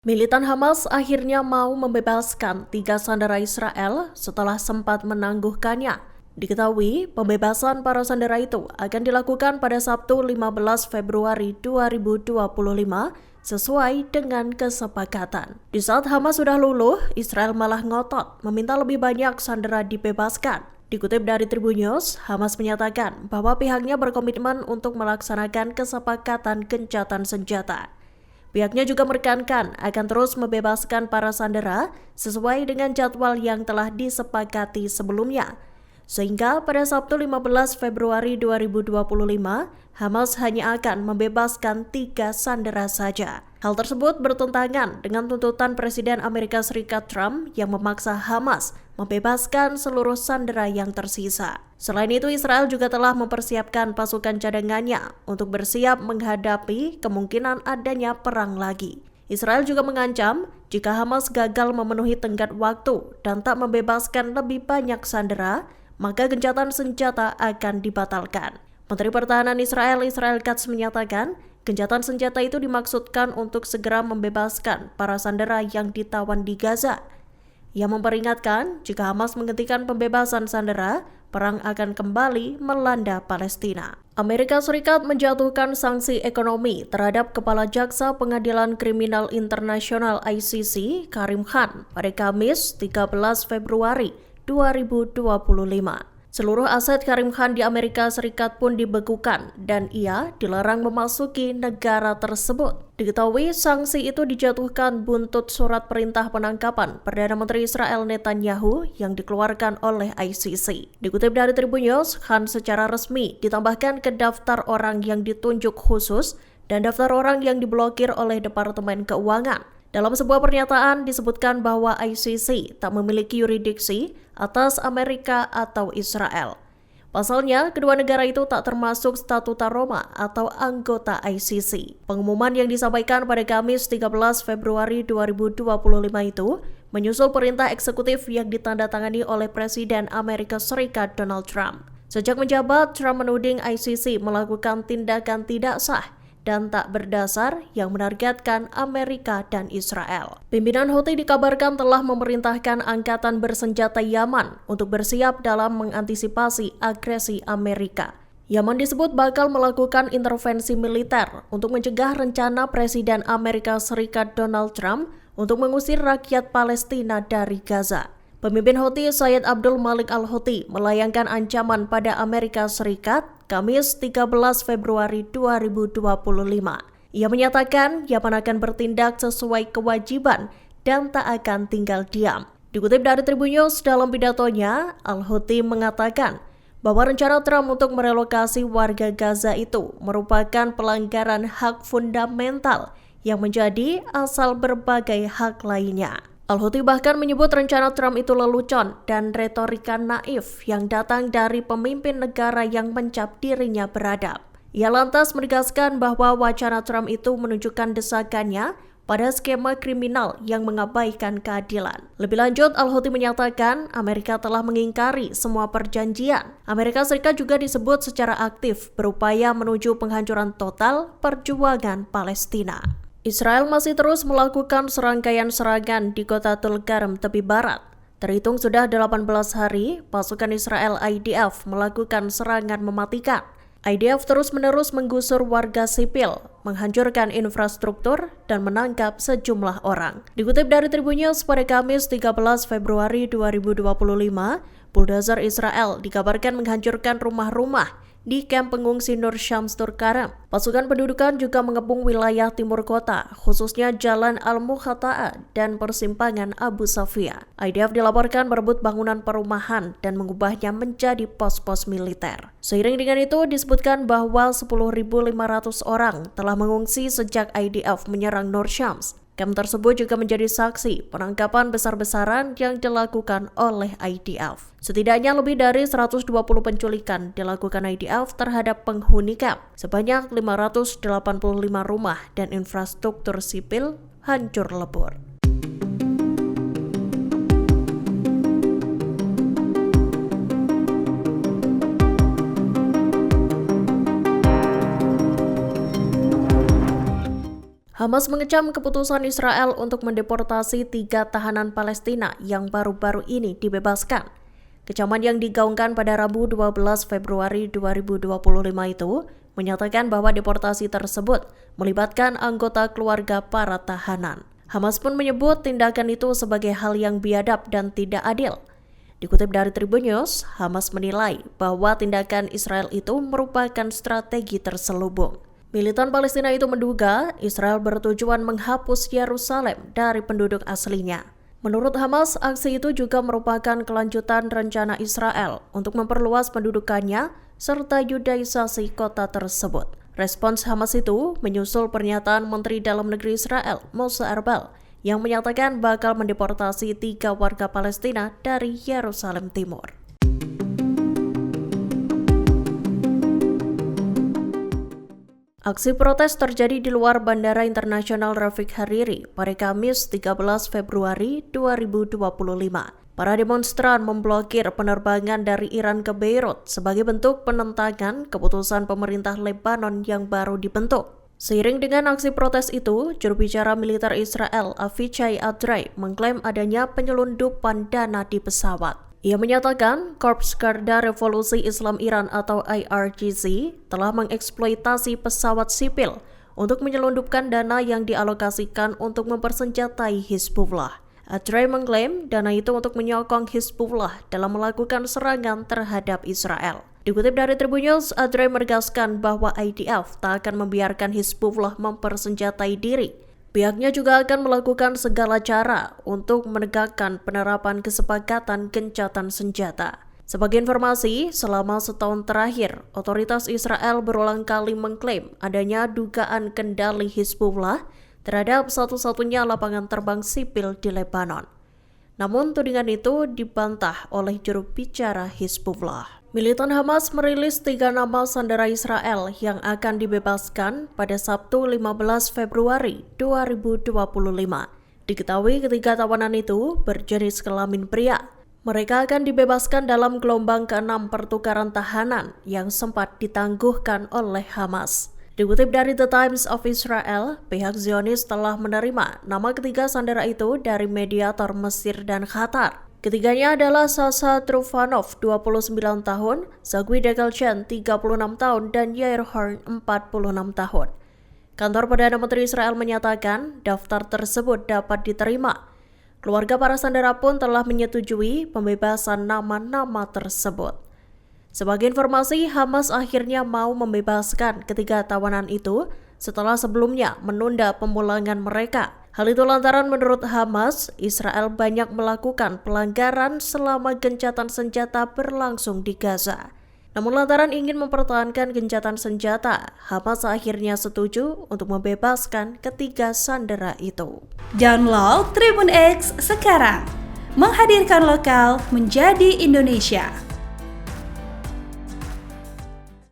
Militan Hamas akhirnya mau membebaskan 3 sandera Israel setelah sempat menangguhkannya. Diketahui, pembebasan para sandera itu akan dilakukan pada Sabtu 15 Februari 2025 sesuai dengan kesepakatan. Di saat Hamas sudah luluh, Israel malah ngotot meminta lebih banyak sandera dibebaskan. Dikutip dari Tribun News, Hamas menyatakan bahwa pihaknya berkomitmen untuk melaksanakan kesepakatan gencatan senjata. Pihaknya juga menekankan akan terus membebaskan para sandera sesuai dengan jadwal yang telah disepakati sebelumnya. Sehingga pada Sabtu 15 Februari 2025, Hamas hanya akan membebaskan 3 sandera saja. Hal tersebut bertentangan dengan tuntutan Presiden Amerika Serikat Trump yang memaksa Hamas membebaskan seluruh sandera yang tersisa. Selain itu, Israel juga telah mempersiapkan pasukan cadangannya untuk bersiap menghadapi kemungkinan adanya perang lagi. Israel juga mengancam jika Hamas gagal memenuhi tenggat waktu dan tak membebaskan lebih banyak sandera, maka gencatan senjata akan dibatalkan. Menteri Pertahanan Israel Katz menyatakan, gencatan senjata itu dimaksudkan untuk segera membebaskan para sandera yang ditawan di Gaza. Ia memperingatkan, jika Hamas menghentikan pembebasan sandera, perang akan kembali melanda Palestina. Amerika Serikat menjatuhkan sanksi ekonomi terhadap Kepala Jaksa Pengadilan Kriminal Internasional ICC, Karim Khan, pada Kamis 13 Februari 2025. Seluruh aset Karim Khan di Amerika Serikat pun dibekukan dan ia dilarang memasuki negara tersebut. Diketahui sanksi itu dijatuhkan buntut surat perintah penangkapan Perdana Menteri Israel Netanyahu yang dikeluarkan oleh ICC. Dikutip dari Tribun News, Khan secara resmi ditambahkan ke daftar orang yang ditunjuk khusus dan daftar orang yang diblokir oleh Departemen Keuangan. Dalam sebuah pernyataan disebutkan bahwa ICC tak memiliki yurisdiksi atas Amerika atau Israel. Pasalnya, kedua negara itu tak termasuk statuta Roma atau anggota ICC. Pengumuman yang disampaikan pada Kamis 13 Februari 2025 itu menyusul perintah eksekutif yang ditandatangani oleh Presiden Amerika Serikat Donald Trump. Sejak menjabat, Trump menuding ICC melakukan tindakan tidak sah dan tak berdasar yang menargetkan Amerika dan Israel. Pimpinan Houthi dikabarkan telah memerintahkan angkatan bersenjata Yaman untuk bersiap dalam mengantisipasi agresi Amerika. Yaman disebut bakal melakukan intervensi militer untuk mencegah rencana Presiden Amerika Serikat Donald Trump untuk mengusir rakyat Palestina dari Gaza. Pemimpin Houthi Sayyid Abdul Malik al-Houthi melayangkan ancaman pada Amerika Serikat Kamis 13 Februari 2025. Ia menyatakan Yaman akan bertindak sesuai kewajiban dan tak akan tinggal diam. Dikutip dari Tribun News, dalam pidatonya, al-Houthi mengatakan bahwa rencana Trump untuk merelokasi warga Gaza itu merupakan pelanggaran hak fundamental yang menjadi asal berbagai hak lainnya. Al-Houthi bahkan menyebut rencana Trump itu lelucon dan retorika naif yang datang dari pemimpin negara yang mencap dirinya beradab. Ia lantas menegaskan bahwa wacana Trump itu menunjukkan desakannya pada skema kriminal yang mengabaikan keadilan. Lebih lanjut, Al-Houthi menyatakan Amerika telah mengingkari semua perjanjian. Amerika Serikat juga disebut secara aktif berupaya menuju penghancuran total perjuangan Palestina. Israel masih terus melakukan serangkaian serangan di kota Tulkarem tepi barat. Terhitung sudah 18 hari, pasukan Israel IDF melakukan serangan mematikan. IDF terus-menerus menggusur warga sipil, menghancurkan infrastruktur, dan menangkap sejumlah orang. Dikutip dari Tribun News pada Kamis 13 Februari 2025, bulldozer Israel dikabarkan menghancurkan rumah-rumah di kamp pengungsi Nur Syams Tulkarem. Pasukan pendudukan juga mengepung wilayah timur kota, khususnya Jalan Al-Mukhata'a dan persimpangan Abu Safia. IDF dilaporkan merebut bangunan perumahan dan mengubahnya menjadi pos-pos militer. Seiring dengan itu, disebutkan bahwa 10.500 orang telah mengungsi sejak IDF menyerang Nur Syams. Kamp tersebut juga menjadi saksi penangkapan besar-besaran yang dilakukan oleh IDF. Setidaknya lebih dari 120 penculikan dilakukan IDF terhadap penghuni kamp. Sebanyak 585 rumah dan infrastruktur sipil hancur lebur. Hamas mengecam keputusan Israel untuk mendeportasi 3 tahanan Palestina yang baru-baru ini dibebaskan. Kecaman yang digaungkan pada Rabu 12 Februari 2025 itu menyatakan bahwa deportasi tersebut melibatkan anggota keluarga para tahanan. Hamas pun menyebut tindakan itu sebagai hal yang biadab dan tidak adil. Dikutip dari Tribun News, Hamas menilai bahwa tindakan Israel itu merupakan strategi terselubung. Militan Palestina itu menduga Israel bertujuan menghapus Yerusalem dari penduduk aslinya. Menurut Hamas, aksi itu juga merupakan kelanjutan rencana Israel untuk memperluas pendudukannya serta yudaisasi kota tersebut. Respons Hamas itu menyusul pernyataan Menteri Dalam Negeri Israel, Moshe Arbel, yang menyatakan bakal mendeportasi 3 warga Palestina dari Yerusalem Timur. Aksi protes terjadi di luar Bandara Internasional Rafiq Hariri pada Kamis 13 Februari 2025. Para demonstran memblokir penerbangan dari Iran ke Beirut sebagai bentuk penentangan keputusan pemerintah Lebanon yang baru dibentuk. Seiring dengan aksi protes itu, juru bicara militer Israel Avichai Adrai mengklaim adanya penyelundupan dana di pesawat. Ia menyatakan Korps Garda Revolusi Islam Iran atau IRGC telah mengeksploitasi pesawat sipil untuk menyelundupkan dana yang dialokasikan untuk mempersenjatai Hizbullah. Adrai mengklaim dana itu untuk menyokong Hizbullah dalam melakukan serangan terhadap Israel. Dikutip dari Tribun News, Adrai menegaskan bahwa IDF tak akan membiarkan Hizbullah mempersenjatai diri. Pihaknya juga akan melakukan segala cara untuk menegakkan penerapan kesepakatan gencatan senjata. Sebagai informasi, selama setahun terakhir, otoritas Israel berulang kali mengklaim adanya dugaan kendali Hizbullah terhadap satu-satunya lapangan terbang sipil di Lebanon. Namun tudingan itu dibantah oleh juru bicara Hizbullah. Militan Hamas merilis 3 nama sandera Israel yang akan dibebaskan pada Sabtu 15 Februari 2025. Diketahui ketiga tawanan itu berjenis kelamin pria. Mereka akan dibebaskan dalam gelombang ke-6 pertukaran tahanan yang sempat ditangguhkan oleh Hamas. Dikutip dari The Times of Israel, pihak Zionis telah menerima nama ketiga sandera itu dari mediator Mesir dan Qatar. Ketiganya adalah Sasa Trufanov, 29 tahun, Zagui Dekelchen, 36 tahun, dan Yair Horn, 46 tahun. Kantor Perdana Menteri Israel menyatakan daftar tersebut dapat diterima. Keluarga para sandera pun telah menyetujui pembebasan nama-nama tersebut. Sebagai informasi, Hamas akhirnya mau membebaskan ketiga tawanan itu setelah sebelumnya menunda pemulangan mereka. Hal itu lantaran menurut Hamas, Israel banyak melakukan pelanggaran selama gencatan senjata berlangsung di Gaza. Namun lantaran ingin mempertahankan gencatan senjata, Hamas akhirnya setuju untuk membebaskan ketiga sandera itu. Download Tribun X sekarang, menghadirkan lokal menjadi Indonesia.